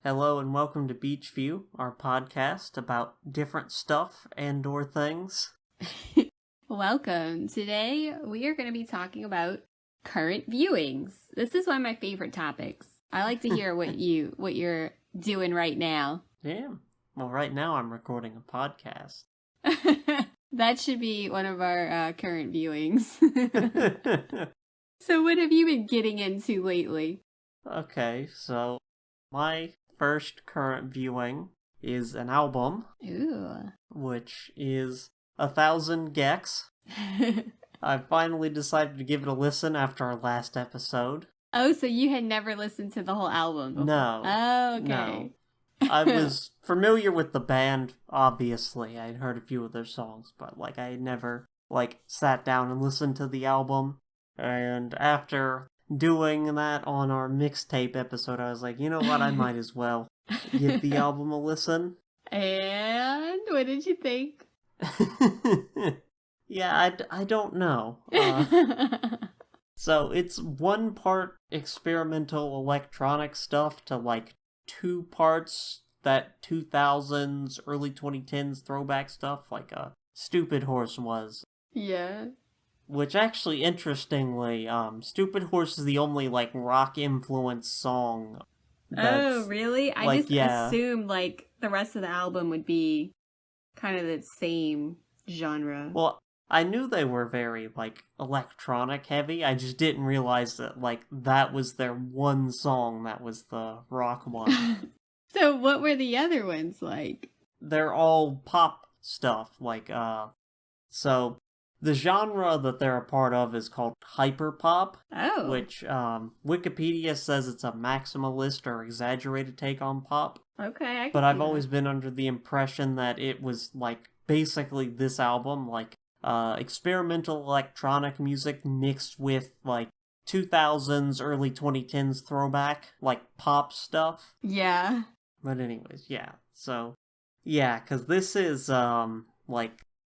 Hello and welcome to Beach View, our podcast about different stuff and/or things. Welcome. Today we are going to be talking about current viewings. This is one of my favorite topics. I like to hear what you're doing right now. Yeah. Well, right now I'm recording a podcast. That should be one of our current viewings. So what have you been getting into lately? Okay, so my first current viewing is an album, Ooh. which is 1,000 Gecs. I finally decided to give it a listen after our last episode. Oh, so you had never listened to the whole album before? No. Oh, okay. No. I was familiar with the band, obviously. I'd heard a few of their songs, but, I had never, sat down and listened to the album. And after doing that on our mixtape episode, I was like, you know what, I might as well give the album a listen. And what did you think? Yeah, I don't know. So it's one part experimental electronic stuff to, 2 parts that 2000s, early 2010s throwback stuff, like Stupid Horse was. Yeah. Which actually, interestingly, Stupid Horse is the only, rock-influenced song that's... Oh, really? I just assumed, the rest of the album would be kind of the same genre. Well, I knew they were very, electronic heavy. I just didn't realize that, that was their one song that was the rock one. So what were the other ones like? They're all pop stuff, so the genre that they're a part of is called hyperpop, which Wikipedia says it's a maximalist or exaggerated take on pop. Okay, but I've always been under the impression that it was, basically this album, experimental electronic music mixed with, 2000s, early 2010s throwback, pop stuff. Yeah. But anyways, yeah. So, yeah, because this is,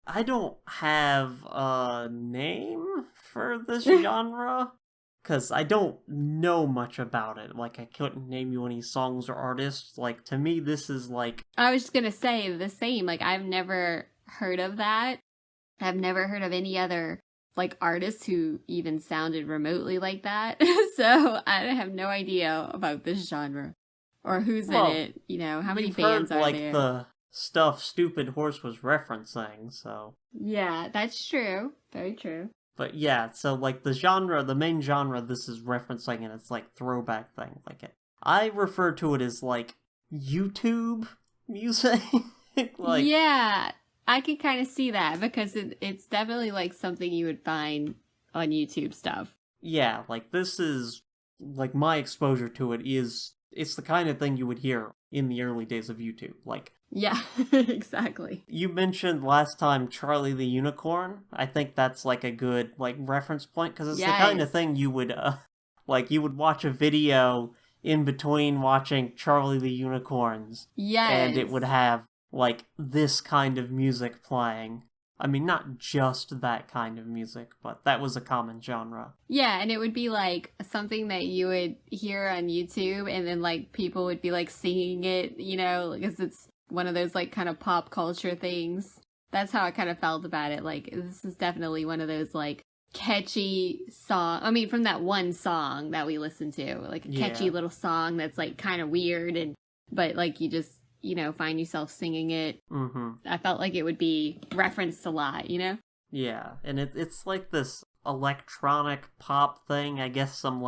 I don't have a name for this genre, because I don't know much about it. I couldn't name you any songs or artists. To me, this is, I was just gonna say the same. I've never heard of that. I've never heard of any other, artists who even sounded remotely like that. So, I have no idea about this genre. Or who's in it, how many bands are there? The stuff Stupid Horse was referencing, so... Yeah, that's true. Very true. But yeah, so, the main genre this is referencing, and it's, throwback thing. I refer to it as, YouTube music. Yeah, I can kind of see that, because it's definitely, something you would find on YouTube stuff. Yeah, this is, my exposure to it is... It's the kind of thing you would hear in the early days of YouTube. Yeah, exactly. You mentioned last time Charlie the Unicorn. I think that's, a good, reference point, because it's the kind of thing you would, you would watch a video in between watching Charlie the Unicorns. Yes. And it would have, this kind of music playing. I mean, not just that kind of music, but that was a common genre. Yeah, and it would be, something that you would hear on YouTube, and then, people would be, singing it, because it's one of those, kind of pop culture things. That's how I kind of felt about it. This is definitely one of those, catchy song. I mean, from that one song that we listened to. A catchy little song that's, kind of weird, but, you just... find yourself singing it. Mm-hmm. I felt like it would be referenced a lot, Yeah, and it's this electronic pop thing, I guess some,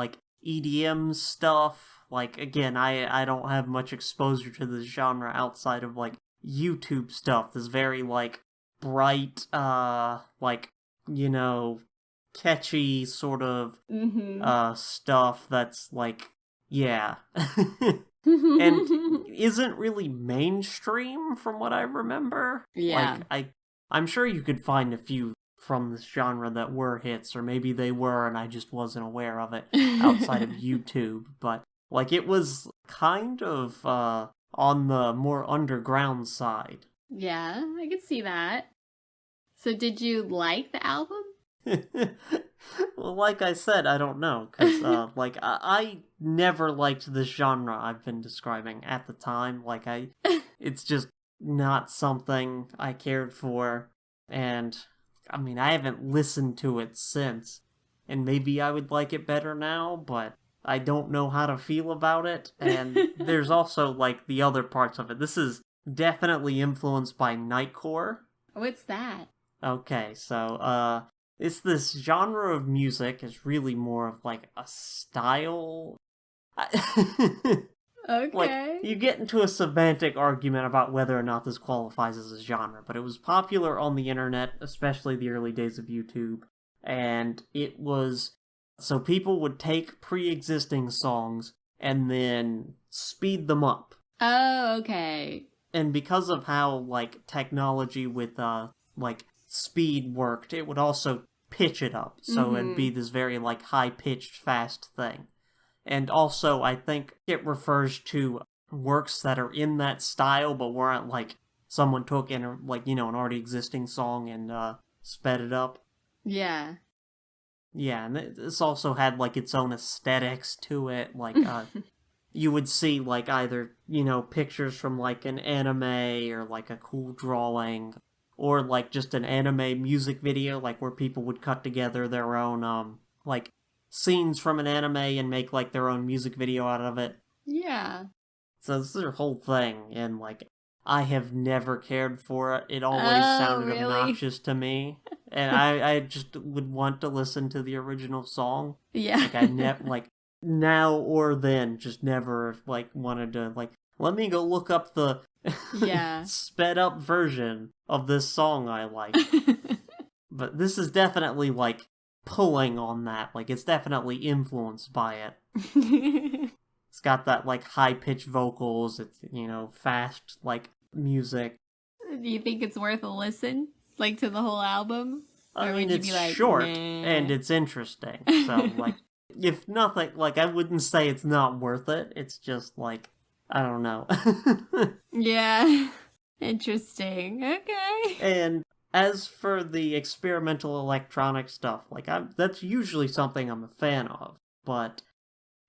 EDM stuff. Again, I don't have much exposure to this genre outside of, YouTube stuff. This very, bright, catchy sort of, stuff that's, yeah. And isn't really mainstream from what I remember. Yeah. I'm sure you could find a few from this genre that were hits, or maybe they were and I just wasn't aware of it outside of YouTube, but it was kind of on the more underground side. Yeah, I could see that. So did you like the album? Well, like I said, I don't know, because, I never liked this genre I've been describing at the time. It's just not something I cared for, and, I mean, I haven't listened to it since, and maybe I would like it better now, but I don't know how to feel about it, and there's also, the other parts of it. This is definitely influenced by Nightcore. What's that? Okay, so, it's this genre of music is really more of a style. Okay. You get into a semantic argument about whether or not this qualifies as a genre, but it was popular on the internet, especially the early days of YouTube, and it was so people would take pre-existing songs and then speed them up. Oh, okay. And because of how technology with speed worked, it would also pitch it up, so it'd be this very high pitched fast thing. And also I think it refers to works that are in that style but weren't someone took in an already existing song and sped it up. Yeah. Yeah, and this also had its own aesthetics to it, you would see either pictures from an anime or a cool drawing, or just an anime music video where people would cut together their own scenes from an anime and make their own music video out of it. Yeah. So this is their whole thing, and I have never cared for it. It always sounded really? obnoxious to me, and I just would want to listen to the original song. Yeah. I never now or then just never wanted to let me go look up the Yeah. sped up version of this song I like. But this is definitely pulling on that. It's definitely influenced by it. It's got that high pitched vocals. It's fast music. Do you think it's worth a listen, to the whole album? I Or mean, would you it's be short nah? and it's interesting. So if nothing, I wouldn't say it's not worth it. It's just I don't know. Yeah. Interesting. Okay. And as for the experimental electronic stuff, that's usually something I'm a fan of. But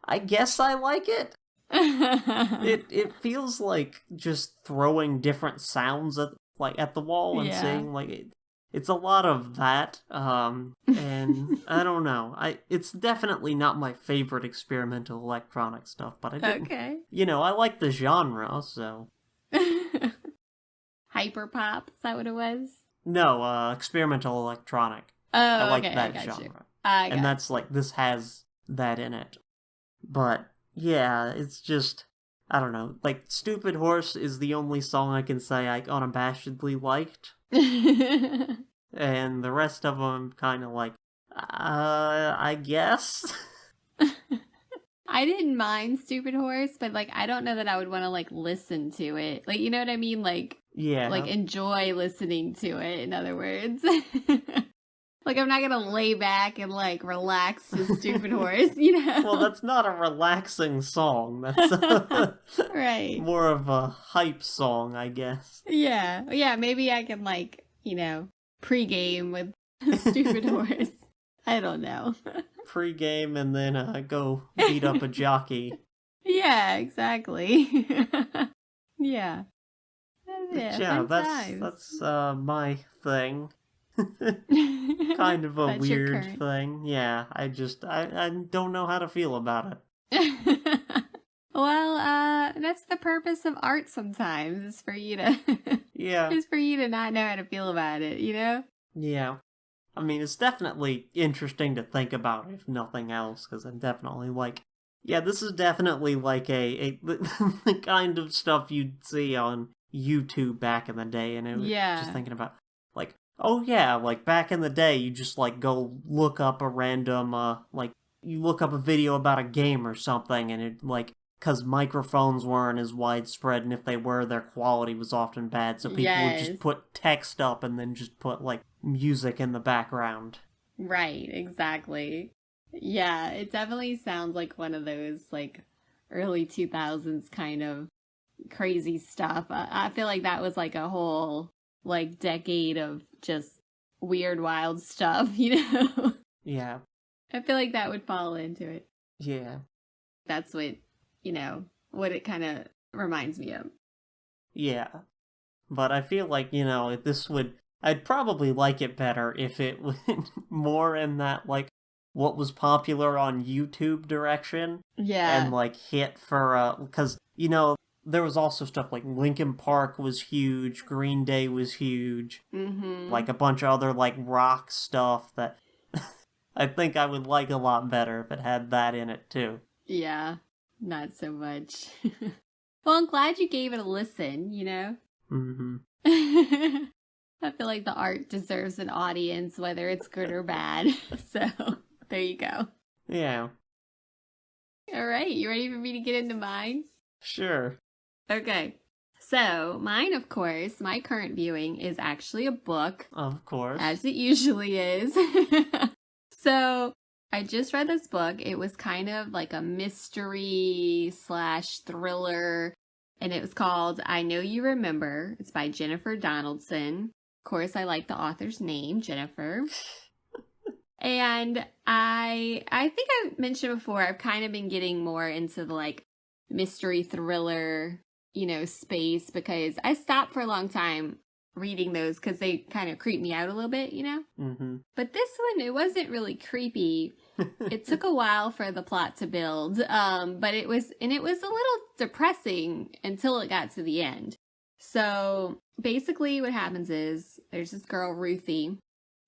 I guess I like it. It feels like just throwing different sounds at the wall and Yeah. saying it's a lot of that. And I don't know. It's definitely not my favorite experimental electronic stuff, but I didn't. Okay. I like the genre, so Hyperpop, is that what it was? no, experimental electronic. Oh, I like okay, that I got you. genre. I got And that's this has that in it. But yeah, it's just I don't know. Stupid Horse is the only song I can say I unabashedly liked. And the rest of them kind of I guess. I didn't mind Stupid Horse, but I don't know that I would want to listen to it. You know what I mean? Yeah. Enjoy listening to it, in other words. I'm not gonna lay back and relax to Stupid Horse, Well, that's not a relaxing song. That's right. more of a hype song, I guess. Yeah. Yeah, maybe I can pregame with Stupid Horse. I don't know. Pre-game and then go beat up a jockey. Yeah, exactly. Yeah. Yeah, that's my thing. Kind of a That's your weird current. thing. Yeah, I don't know how to feel about it. Well, that's the purpose of art sometimes, is for you to Yeah. is for you to not know how to feel about it, Yeah. I mean, it's definitely interesting to think about, if nothing else, because I'm definitely yeah, this is definitely the kind of stuff you'd see on YouTube back in the day, and it was Yeah. just thinking about, oh yeah, back in the day, you just, go look up a random, you look up a video about a game or something, and it, because microphones weren't as widespread, and if they were, their quality was often bad, so people would Yes. just put text up and then just put, music in the background. Right, exactly. Yeah, it definitely sounds like one of those early 2000s kind of crazy stuff. I feel like that was a whole decade of just weird, wild stuff, Yeah. I feel like that would fall into it. Yeah. That's what, what it kind of reminds me of. Yeah. But I feel like, I'd probably like it better if it went more in that, like, what was popular on YouTube direction. Yeah. And, like, hit for, because, there was also stuff like Linkin Park was huge, Green Day was huge, like a bunch of other, like, rock stuff that I think I would like a lot better if it had that in it, too. Yeah, not so much. Well, I'm glad you gave it a listen, Mm-hmm. I feel like the art deserves an audience, whether it's good or bad. So, there you go. Yeah. All right, you ready for me to get into mine? Sure. Okay. So, mine, of course, my current viewing is actually a book. Of course. As it usually is. So, I just read this book. It was kind of like a mystery / thriller, and it was called I Know You Remember. It's by Jennifer Donaldson. Of course, I like the author's name, Jennifer. And I think I mentioned before, I've kind of been getting more into the like mystery thriller, space, because I stopped for a long time reading those because they kind of creep me out a little bit, Mm-hmm. But this one, it wasn't really creepy. It took a while for the plot to build, but it was a little depressing until it got to the end. So basically what happens is there's this girl, Ruthie.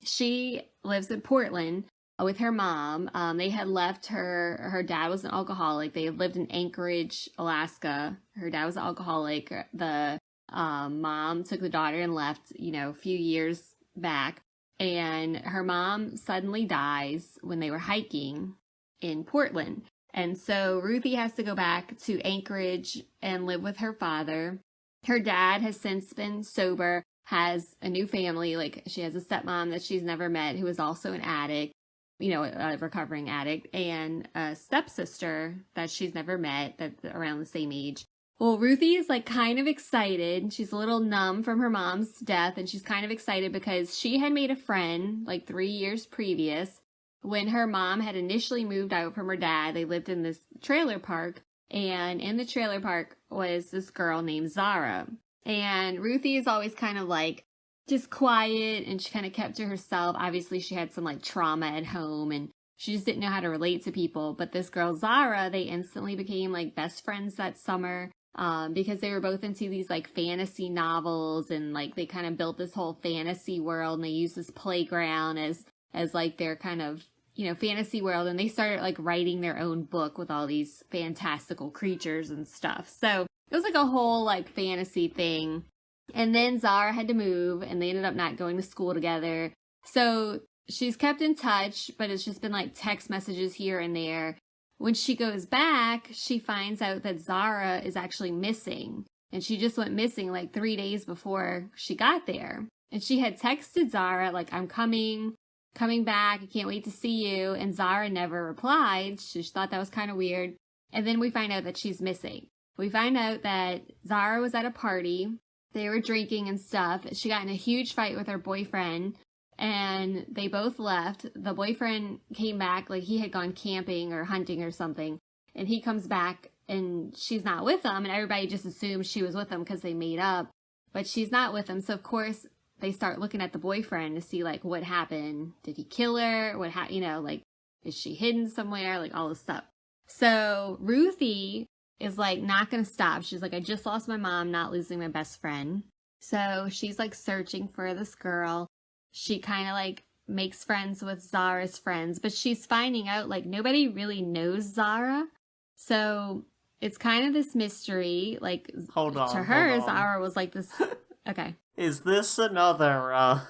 She lives in Portland with her mom. They had left her dad was an alcoholic. They had lived in Anchorage, Alaska. Her dad was an alcoholic. The mom took the daughter and left, a few years back. And her mom suddenly dies when they were hiking in Portland. And so Ruthie has to go back to Anchorage and live with her father. Her dad has since been sober, has a new family. Like, she has a stepmom that she's never met who is also an addict, a recovering addict, and a stepsister that she's never met that's around the same age. Well, Ruthie is like kind of excited. She's a little numb from her mom's death, and she's kind of excited because she had made a friend like 3 years previous when her mom had initially moved out from her dad. They lived in this trailer park, and in the trailer park was this girl named Zara. And Ruthie is always kind of like just quiet, and she kind of kept to herself. Obviously, she had some like trauma at home, and she just didn't know how to relate to people. But this girl, Zara, they instantly became like best friends that summer. Because they were both into these like fantasy novels, and like they kind of built this whole fantasy world, and they used this playground as like their kind of, fantasy world. And they started like writing their own book with all these fantastical creatures and stuff. So it was like a whole like fantasy thing. And then Zara had to move, and they ended up not going to school together. So she's kept in touch, but it's just been like text messages here and there. When she goes back, she finds out that Zara is actually missing. And she just went missing like 3 days before she got there. And she had texted Zara, like, I'm coming back. I can't wait to see you. And Zara never replied. She thought that was kind of weird. And then we find out that she's missing. We find out that Zara was at a party. They were drinking and stuff. She got in a huge fight with her boyfriend. And they both left. The boyfriend came back, like he had gone camping or hunting or something. And he comes back and she's not with him. And everybody just assumes she was with him because they made up. But she's not with him. So, of course, they start looking at the boyfriend to see, like, what happened. Did he kill her? Like, is she hidden somewhere? Like, all this stuff. So, Ruthie is, like, not going to stop. She's like, I just lost my mom, not losing my best friend. So, she's, like, searching for this girl. She kind of like makes friends with Zara's friends, but she's finding out like nobody really knows Zara. So it's kind of this mystery. Like, hold on, to her, Zara was like this. Okay. Is this another I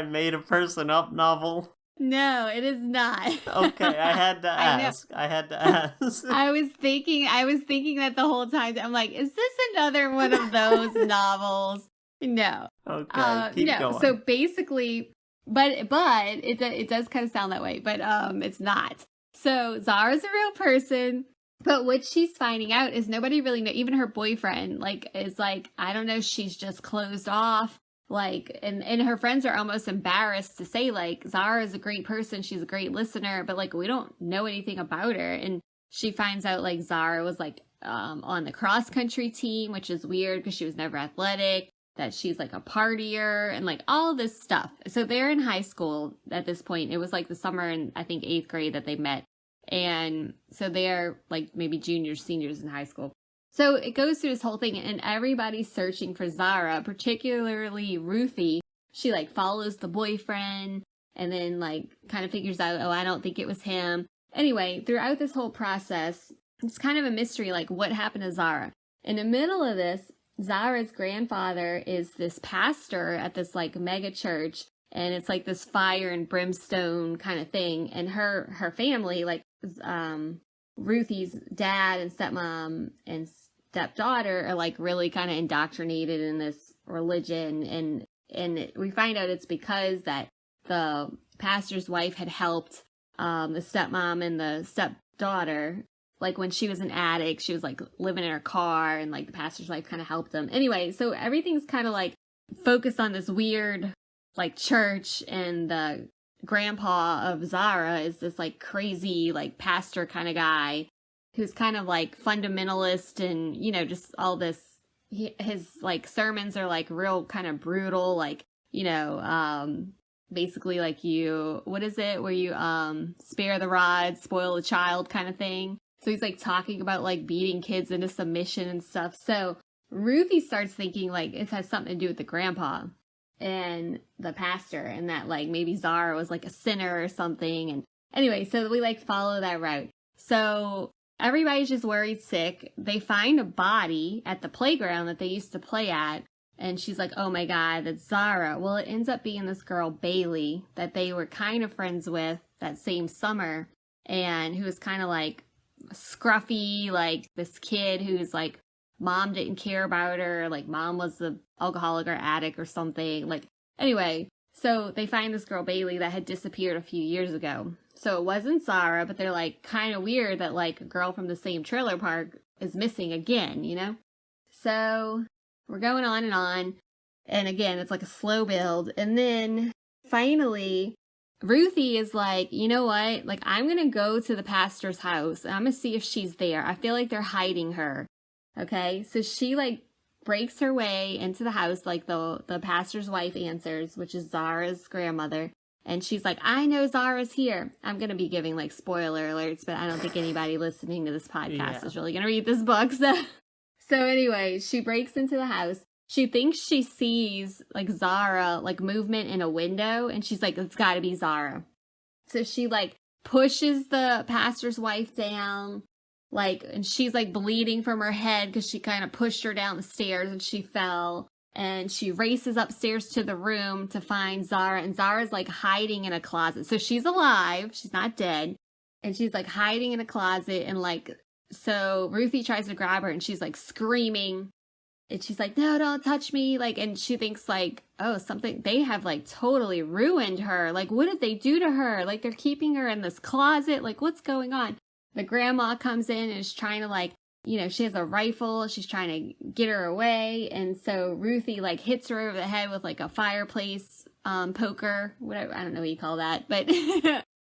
made a person up novel? No, it is not. Okay, I had to ask. I was thinking that the whole time. I'm like, is this another one of those novels? No. Okay, keep going. So basically, but it does kind of sound that way, but it's not. So Zara's a real person, but what she's finding out is nobody really know. Even her boyfriend, like, is like, I don't know, she's just closed off. Like, and her friends are almost embarrassed to say, like, Zara is a great person. She's a great listener, but like, we don't know anything about her. And she finds out like Zara was like, on the cross country team, which is weird because she was never athletic, that she's like a partier and like all this stuff. So they're in high school at this point. It was like the summer in, I think, 8th grade that they met. And so they're like maybe juniors, seniors in high school. So it goes through this whole thing, and everybody's searching for Zara, particularly Ruthie. She like follows the boyfriend and then like kind of figures out, oh, I don't think it was him. Anyway, throughout this whole process, it's kind of a mystery, like what happened to Zara. In the middle of this, Zara's grandfather is this pastor at this like mega church, and it's like this fire and brimstone kind of thing. And her family, like Ruthie's dad and stepmom and stepdaughter, are like really kind of indoctrinated in this religion, and we find out it's because that the pastor's wife had helped the stepmom and the stepdaughter. Like when she was an addict, she was like living in her car, and like the pastor's wife kind of helped them. Anyway, so everything's kind of like focused on this weird like church, and the grandpa of Zara is this like crazy like pastor kind of guy who's kind of like fundamentalist, and you know, just all this. His like sermons are like real kind of brutal, like, you know, basically like what is it where you spare the rod, spoil the child kind of thing. So he's like talking about like beating kids into submission and stuff. So Ruthie starts thinking like it has something to do with the grandpa and the pastor, and that like maybe Zara was like a sinner or something. And anyway, so we like follow that route. So everybody's just worried sick. They find a body at the playground that they used to play at, and she's like, oh my God, that's Zara. Well, it ends up being this girl, Bailey, that they were kind of friends with that same summer, and who was kind of like scruffy, like this kid who's like, mom didn't care about her, like mom was the alcoholic or addict or something. Like, anyway, so they find this girl, Bailey, that had disappeared a few years ago. So it wasn't Zara, but they're like kind of weird that like a girl from the same trailer park is missing again, you know? So we're going on and on. And again, it's like a slow build. And then finally, Ruthie is like, you know what? Like, I'm going to go to the pastor's house, and I'm going to see if she's there. I feel like they're hiding her. Okay. So she like breaks her way into the house, like the pastor's wife answers, which is Zara's grandmother. And she's like, I know Zara's here. I'm going to be giving like spoiler alerts, but I don't think anybody listening to this podcast is really going to read this book. So anyway, she breaks into the house. She thinks she sees like Zara, like movement in a window. And she's like, it's got to be Zara. So she like pushes the pastor's wife down, like, and she's like bleeding from her head because she kind of pushed her down the stairs and she fell. And she races upstairs to the room to find Zara, and Zara's like hiding in a closet. So she's alive. She's not dead. And she's like hiding in a closet, and like, so Ruthie tries to grab her, and she's like screaming, and she's like, no, don't touch me. Like, and she thinks like, oh, something, they have like totally ruined her. Like, what did they do to her? Like, they're keeping her in this closet. Like, what's going on? The grandma comes in and is trying to like, you know, she has a rifle. She's trying to get her away. And so Ruthie like hits her over the head with like a fireplace poker, whatever. I don't know what you call that, but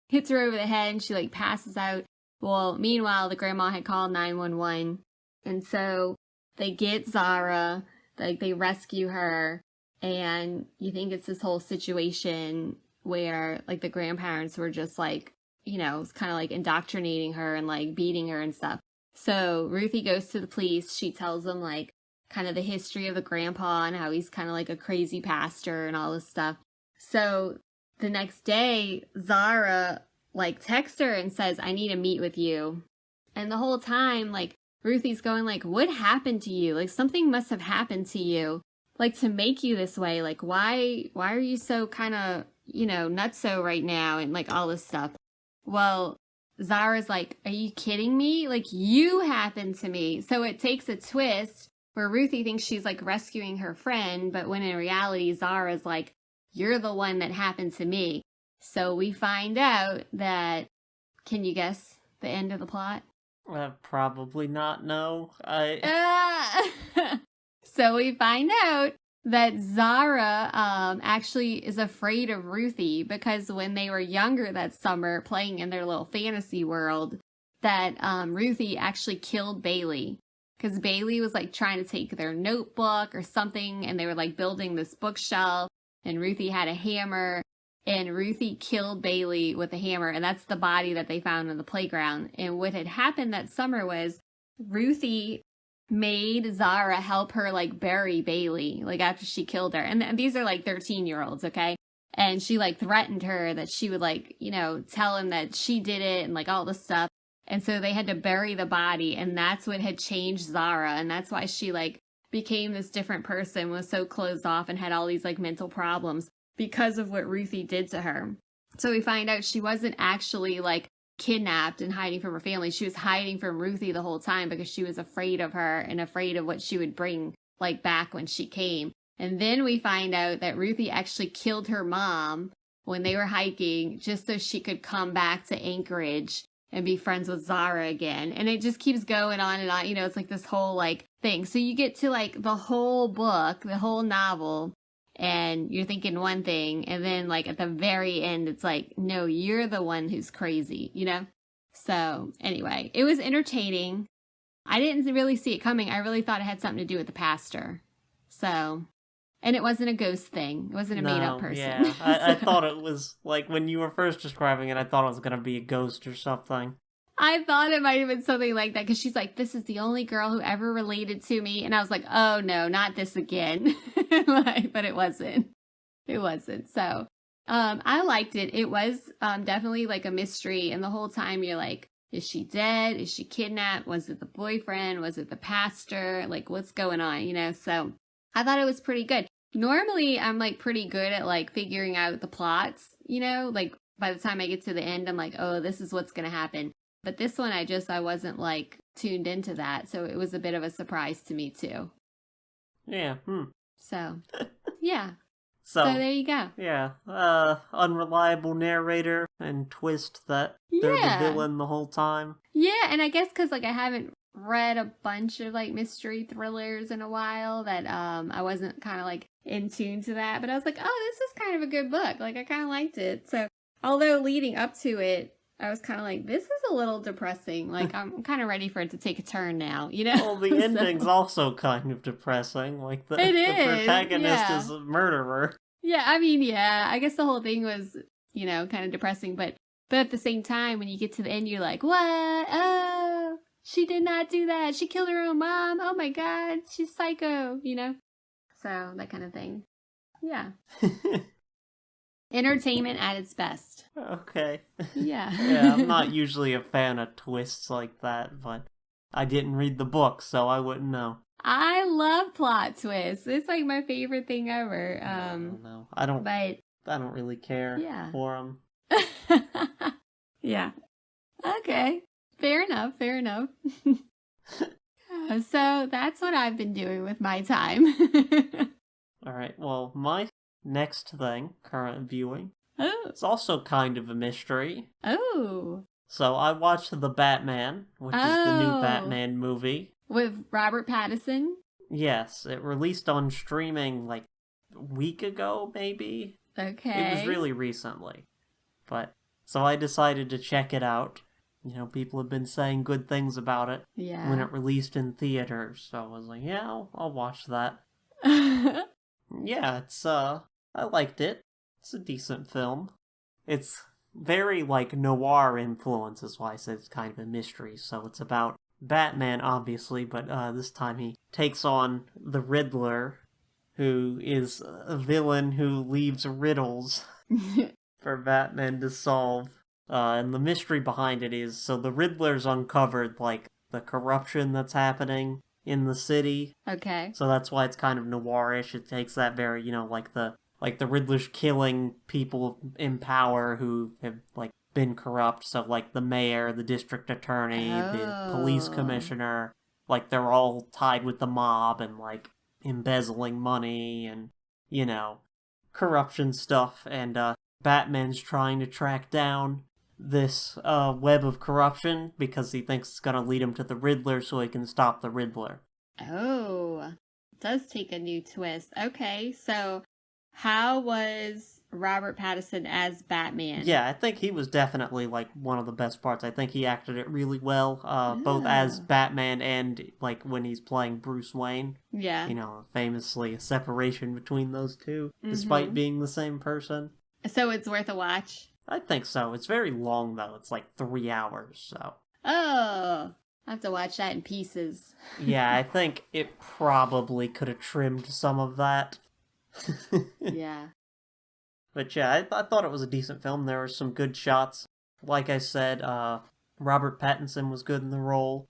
hits her over the head, and she like passes out. Well, meanwhile, the grandma had called 911. And so they get Zara, like they rescue her. And you think it's this whole situation where like the grandparents were just like, you know, it's kind of like indoctrinating her and like beating her and stuff. So Ruthie goes to the police. She tells them like kind of the history of the grandpa and how he's kind of like a crazy pastor and all this stuff. So the next day, Zara like texts her and says, I need to meet with you. And the whole time, like Ruthie's going like, what happened to you? Like something must have happened to you, like to make you this way. Like why are you so kind of, you know, nutso right now and like all this stuff. Well, Zara's like, are you kidding me? Like, you happened to me. So it takes a twist where Ruthie thinks she's like rescuing her friend, but when in reality, Zara's like, you're the one that happened to me. So we find out that, can you guess the end of the plot? Probably not, no. So we find out that Zara actually is afraid of Ruthie because when they were younger that summer playing in their little fantasy world, that Ruthie actually killed Bailey because Bailey was like trying to take their notebook or something, and they were like building this bookshelf, and Ruthie had a hammer, and Ruthie killed Bailey with a hammer, and that's the body that they found in the playground. And what had happened that summer was Ruthie made Zara help her like bury Bailey, like after she killed her. And these are like 13-year-olds, okay? And she like threatened her that she would like, you know, tell him that she did it and like all this stuff. And so they had to bury the body, and that's what had changed Zara. And that's why she like became this different person, was so closed off and had all these like mental problems because of what Ruthie did to her. So we find out she wasn't actually like kidnapped and hiding from her family. She was hiding from Ruthie the whole time because she was afraid of her and afraid of what she would bring like back when she came. And then we find out that Ruthie actually killed her mom when they were hiking just so she could come back to Anchorage and be friends with Zara again. And it just keeps going on and on. You know, it's like this whole like thing. So you get to like the whole book, the whole novel, and you're thinking one thing, and then like at the very end it's like, no, you're the one who's crazy, you know? So anyway, it was entertaining. I didn't really see it coming. I really thought it had something to do with the pastor. So, and it wasn't a ghost thing. It wasn't a made-up person. Yeah, I thought it was, like, when you were first describing it, I thought it was going to be a ghost or something. I thought it might have been something like that, because she's like, this is the only girl who ever related to me. And I was like, oh no, not this again. But it wasn't. It wasn't. So, I liked it. It was definitely like a mystery. And the whole time you're like, is she dead? Is she kidnapped? Was it the boyfriend? Was it the pastor? Like, what's going on? You know, so I thought it was pretty good. Normally, I'm like pretty good at like figuring out the plots, you know, like by the time I get to the end, I'm like, oh, this is what's going to happen. But this one, I wasn't like tuned into that. So it was a bit of a surprise to me too. Yeah. So, yeah. So there you go. Yeah. Unreliable narrator and twist that they're the villain the whole time. Yeah, and I guess because like I haven't read a bunch of like mystery thrillers in a while, that I wasn't kind of like in tune to that. But I was like, oh, this is kind of a good book. Like I kind of liked it. So although leading up to it, I was kind of like, this is a little depressing. Like, I'm kind of ready for it to take a turn now, you know? Well, the ending's also kind of depressing. Like, the protagonist is a murderer. Yeah, I mean, yeah. I guess the whole thing was, you know, kind of depressing. But at the same time, when you get to the end, you're like, what? Oh, she did not do that. She killed her own mom. Oh, my God. She's psycho, you know? So, that kind of thing. Yeah. Entertainment at its best. Okay. Yeah. Yeah, I'm not usually a fan of twists like that, but I didn't read the book, so I wouldn't know. I love plot twists. It's like my favorite thing ever. No, I don't really care for them. Yeah. Okay. Fair enough. So that's what I've been doing with my time. All right. Well, my next thing, current viewing, it's Oh. also kind of a mystery. Oh. So I watched The Batman, which is the new Batman movie. With Robert Pattinson? Yes, it released on streaming like a week ago, maybe? Okay. It was really recently. But, so I decided to check it out. You know, people have been saying good things about it when it released in theaters. So I was like, yeah, I'll watch that. Yeah, it's, I liked it. It's a decent film. It's very, like, noir influence, is why I said it's kind of a mystery. So it's about Batman, obviously, but this time he takes on the Riddler, who is a villain who leaves riddles for Batman to solve. And the mystery behind it is, so the Riddler's uncovered, like, the corruption that's happening in the city. Okay. So that's why it's kind of noirish. It takes that very, you know, like the Riddler's killing people in power who have, like, been corrupt. So, like, the mayor, the district attorney, the police commissioner, like, they're all tied with the mob and, like, embezzling money and, you know, corruption stuff. And, Batman's trying to track down this, web of corruption because he thinks it's gonna lead him to the Riddler so he can stop the Riddler. Oh. does take a new twist. Okay, so how was Robert Pattinson as Batman? Yeah, I think he was definitely like one of the best parts. I think he acted it really well, both as Oh. Batman and like when he's playing Bruce Wayne. Yeah. You know, famously a separation between those two, despite Mm-hmm. being the same person. So it's worth a watch. I think so. It's very long though. It's like 3 hours, so. Oh, I have to watch that in pieces. Yeah, I think it probably could have trimmed some of that. Yeah. But yeah, I thought it was a decent film. There were some good shots. Like I said, Robert Pattinson was good in the role.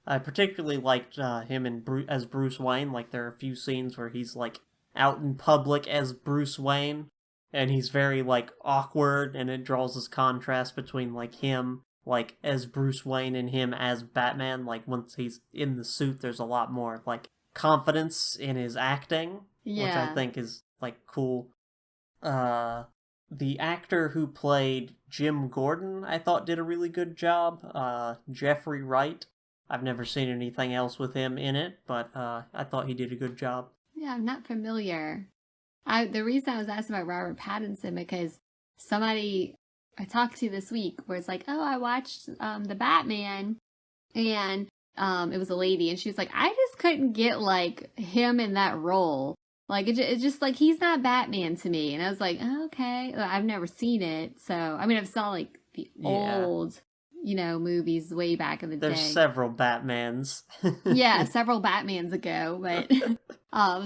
I particularly liked him as Bruce Wayne. Like, there are a few scenes where he's, like, out in public as Bruce Wayne, and he's very, like, awkward, and it draws this contrast between, like, him, like, as Bruce Wayne and him as Batman. Like, once he's in the suit, there's a lot more, like, confidence in his acting, which I Yeah. think is, like, cool. The actor who played Jim Gordon, I thought did a really good job. Jeffrey Wright. I've never seen anything else with him in it, but I thought he did a good job. Yeah, I'm not familiar. The reason I was asking about Robert Pattinson because somebody I talked to this week where it's like, oh, I watched the Batman, and it was a lady, and she was like, I just couldn't get like him in that role. Like it's just like he's not Batman to me, and I was like, oh, okay, I've never seen it, so I mean I've saw like the Yeah. old, movies way back in the There's day. several Batmans. Yeah, several Batmans ago, but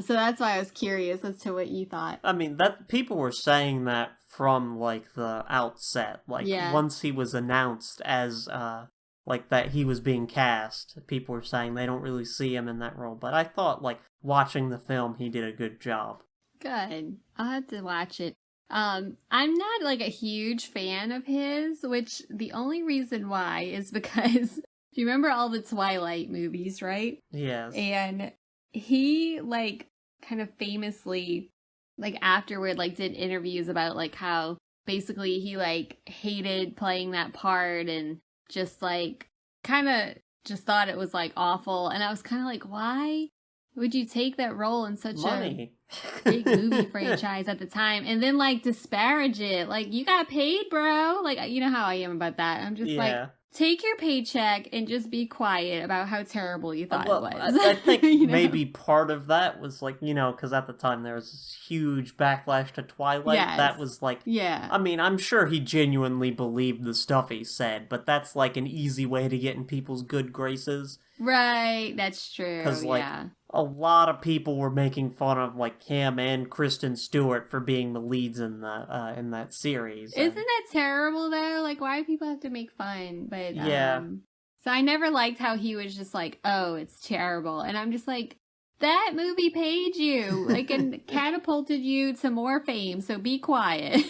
so that's why I was curious as to what you thought. I mean, that people were saying that from like the outset. Like Yeah. once he was announced as like that he was being cast, people were saying they don't really see him in that role. But I thought like watching the film he did a good job. Good. I'll have to watch it. I'm not like a huge fan of his, which the only reason why is because do you remember all the Twilight movies, right? Yes. And he like kind of famously like afterward like did interviews about like how basically he like hated playing that part and just like kind of just thought it was like awful, and I was kind of like, why would you take that role in such Money. a big movie franchise at the time and then like disparage it? Like, you got paid, bro. Like, you know how I am about that. I'm just like, take your paycheck and just be quiet about how terrible you thought it was. I think You know? maybe part of that was like, because at the time there was this huge backlash to Twilight. Yes. That was like, Yeah. I mean, I'm sure he genuinely believed the stuff he said, but that's like an easy way to get in people's good graces. Right, that's true. 'Cause, like, yeah. A lot of people were making fun of like him and Kristen Stewart for being the leads in that series. Isn't that terrible though? Like, why do people have to make fun? But Yeah. So I never liked how he was just like, "Oh, it's terrible," and I'm just like, that movie paid you, like, and catapulted you to more fame. So be quiet.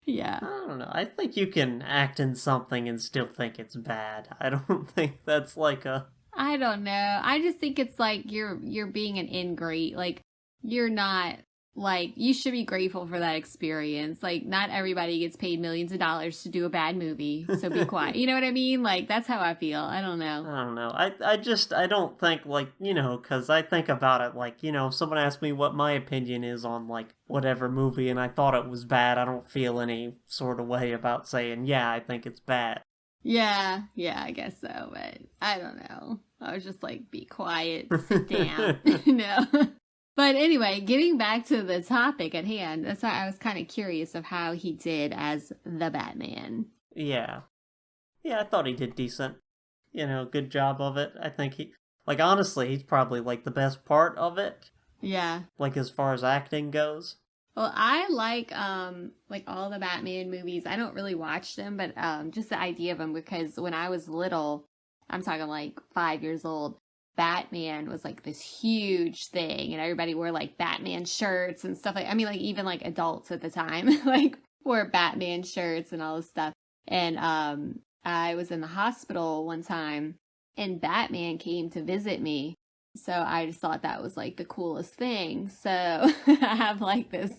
Yeah. I don't know. I think you can act in something and still think it's bad. I don't think that's like a. I don't know. I just think it's like you're being an ingrate. Like, you're not, like, you should be grateful for that experience. Like, not everybody gets paid millions of dollars to do a bad movie, so be quiet. You know what I mean? Like, that's how I feel. I don't know. I don't know. I don't think, like, because I think about it, like, if someone asked me what my opinion is on, like, whatever movie and I thought it was bad, I don't feel any sort of way about saying, yeah, I think it's bad. Yeah, I guess so, but I don't know. I was just like, be quiet, sit down, no. But anyway, getting back to the topic at hand, that's why I was kind of curious of how he did as the Batman. Yeah. Yeah, I thought he did decent. Good job of it. I think honestly, he's probably, like, the best part of it. Yeah. Like, as far as acting goes. Well, I like all the Batman movies. I don't really watch them, but just the idea of them, because when I was little, I'm talking like 5 years old, Batman was like this huge thing, and everybody wore like Batman shirts and stuff like, I mean, like even like adults at the time like wore Batman shirts and all this stuff. And I was in the hospital one time and Batman came to visit me. So I just thought that was like the coolest thing. So I have like this,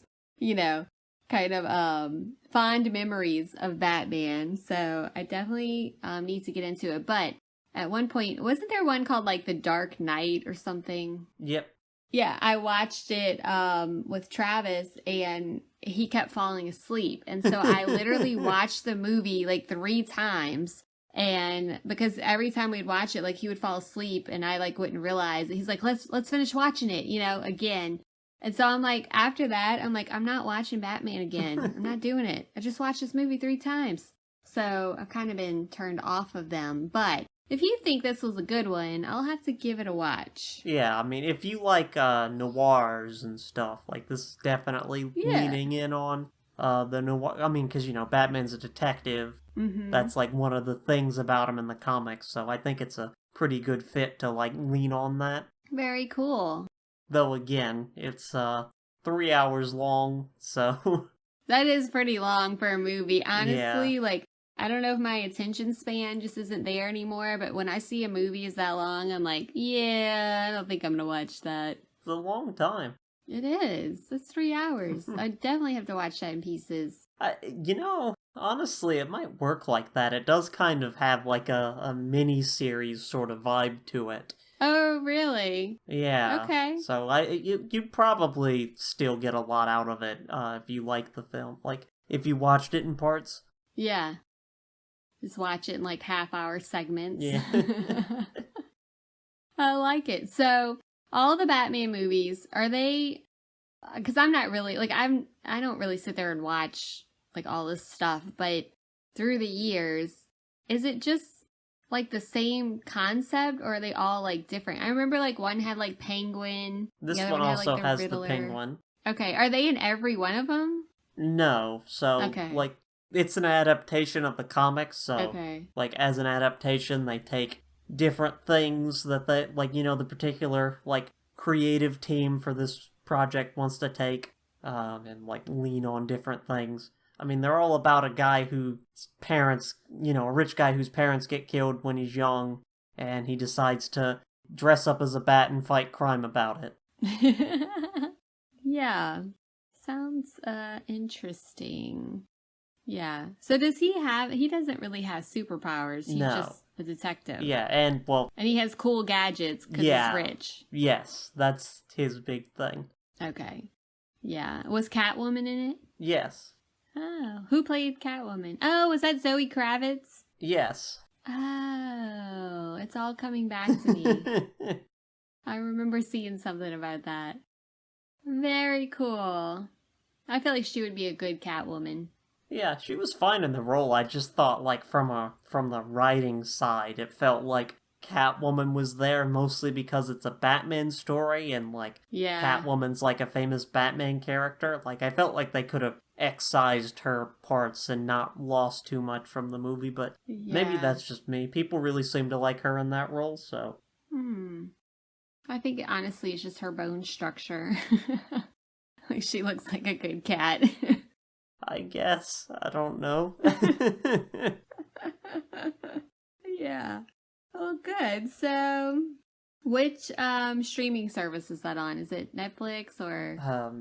kind of fond memories of Batman. So I definitely need to get into it. But at one point, wasn't there one called like The Dark Knight or something? Yep. Yeah, I watched it with Travis and he kept falling asleep. And so I literally watched the movie like 3 times. And because every time we'd watch it, like he would fall asleep and I like wouldn't realize. He's like, let's finish watching it, again. And so I'm like, after that, I'm like, I'm not watching Batman again. I'm not doing it. I just watched this movie 3 times. So I've kind of been turned off of them. But if you think this was a good one, I'll have to give it a watch. Yeah, I mean, if you like noirs and stuff, like this is definitely Yeah. leaning in on the noir. I mean, because Batman's a detective. Mm-hmm. That's like one of the things about him in the comics. So I think it's a pretty good fit to like lean on that. Very cool. Though again, it's 3 hours long, so That is pretty long for a movie. Honestly, yeah, like, I don't know if my attention span just isn't there anymore, but when I see a movie is that long, I'm like, yeah, I don't think I'm gonna watch that. it's a long time. It is. It's 3 hours. I definitely have to watch that in pieces. Honestly, it might work like that. It does kind of have like a mini series sort of vibe to it. Oh, really? Yeah. Okay. So you'd probably still get a lot out of it if you like the film. Like if you watched it in parts. Yeah. Just watch it in like half-hour segments. Yeah. I like it. So, all the Batman movies, are they, because I'm not really, like, I don't really sit there and watch, like, all this stuff, but through the years, is it just, like, the same concept, or are they all, like, different? I remember, like, one had, like, Penguin. This the other one had, also like, the has Riddler. the Penguin. Okay, are they in every one of them? No. So Okay. like it's an adaptation of the comics, so Okay. like as an adaptation they take different things that they like the particular like creative team for this project wants to take and like lean on different things. I mean, they're all about a guy whose parents, a rich guy whose parents get killed when he's young, and he decides to dress up as a bat and fight crime about it. Yeah. Sounds interesting. Yeah. So does he doesn't really have superpowers. He's No. just a detective. Yeah, and well, And he has cool gadgets because Yeah. he's rich. yes, that's his big thing. Okay. Yeah. Was Catwoman in it? Yes. Oh. Who played Catwoman? Oh, was that Zoe Kravitz? Yes. Oh, it's all coming back to me. I remember seeing something about that. Very cool. I feel like she would be a good Catwoman. Yeah, she was fine in the role. I just thought, like, from the writing side, it felt like Catwoman was there mostly because it's a Batman story, and like Yeah. Catwoman's like a famous Batman character. Like, I felt like they could have excised her parts and not lost too much from the movie, but maybe Yeah. that's just me. People really seem to like her in that role, so I think honestly it's just her bone structure. Like she looks like a good cat. I guess. I don't know. Yeah. Oh, good. So, which streaming service is that on? Is it Netflix or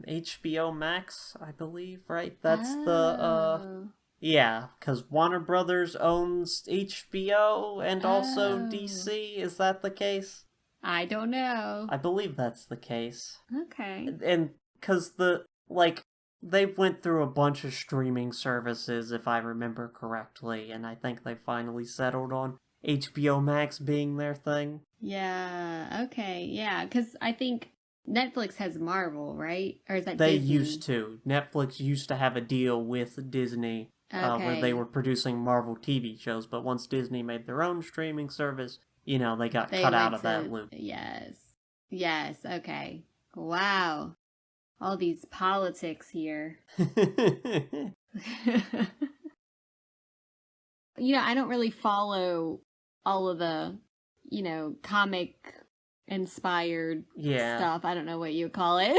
HBO Max, I believe, right? That's Oh. yeah, because Warner Brothers owns HBO and also Oh. DC. Is that the case? I don't know. I believe that's the case. Okay. And because they went through a bunch of streaming services, if I remember correctly, and I think they finally settled on HBO Max being their thing. Yeah. Okay. Yeah, cuz I think Netflix has Marvel, right? Or is that They Disney? used to. Netflix used to have a deal with Disney where they were producing Marvel TV shows, but once Disney made their own streaming service, they got cut out of that loop. Yes. Yes. Okay. Wow. All these politics here. I don't really follow all of the, comic inspired Yeah. stuff. I don't know what you would call it.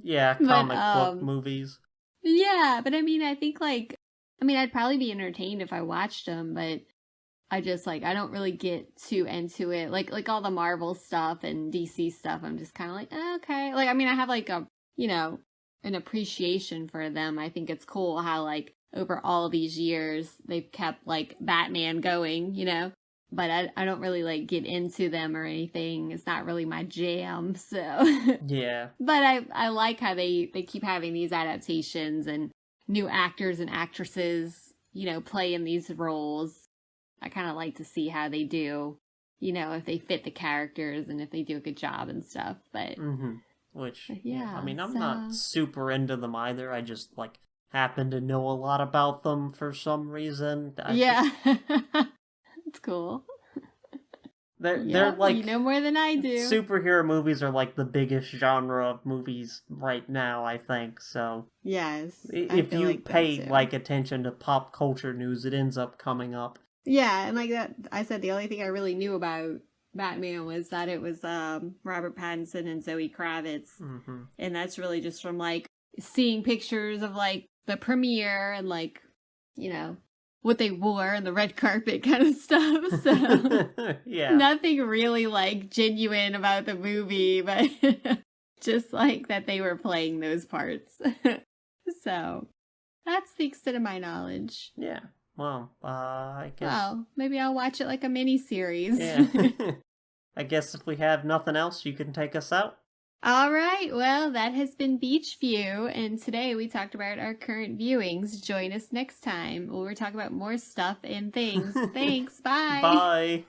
Yeah, But, comic book movies. Yeah, but I mean, I think I'd probably be entertained if I watched them, but I just I don't really get too into it. Like all the Marvel stuff and DC stuff, I'm just kind of like, okay. I have an appreciation for them. I think it's cool how over all these years they've kept Batman going, but I don't really like get into them or anything. It's not really my jam. So Yeah. but I like how they keep having these adaptations and new actors and actresses, play in these roles. I kind of like to see how they do, if they fit the characters and if they do a good job and stuff. But Which, yeah, I mean, I'm so... not super into them either. I just, like, happen to know a lot about them for some reason. Yeah. It's cool. They're like... You know more than I do. Superhero movies are, like, the biggest genre of movies right now, I think, so... Yes. If you pay, like, attention to pop culture news, it ends up coming up. Yeah, and like that, I said the only thing I really knew about Batman was that it was Robert Pattinson and Zoe Kravitz. And that's really just from, like, seeing pictures of, like, the premiere and, like, what they wore and the red carpet kind of stuff. So yeah, nothing really, like, genuine about the movie, but just like that they were playing those parts. So that's the extent of my knowledge. Yeah. Well, I guess... Well, maybe I'll watch it like a mini-series. Yeah. I guess if we have nothing else, you can take us out. All right. Well, that has been Beach View, and today we talked about our current viewings. Join us next time where we'll talk about more stuff and things. Thanks. Bye. Bye.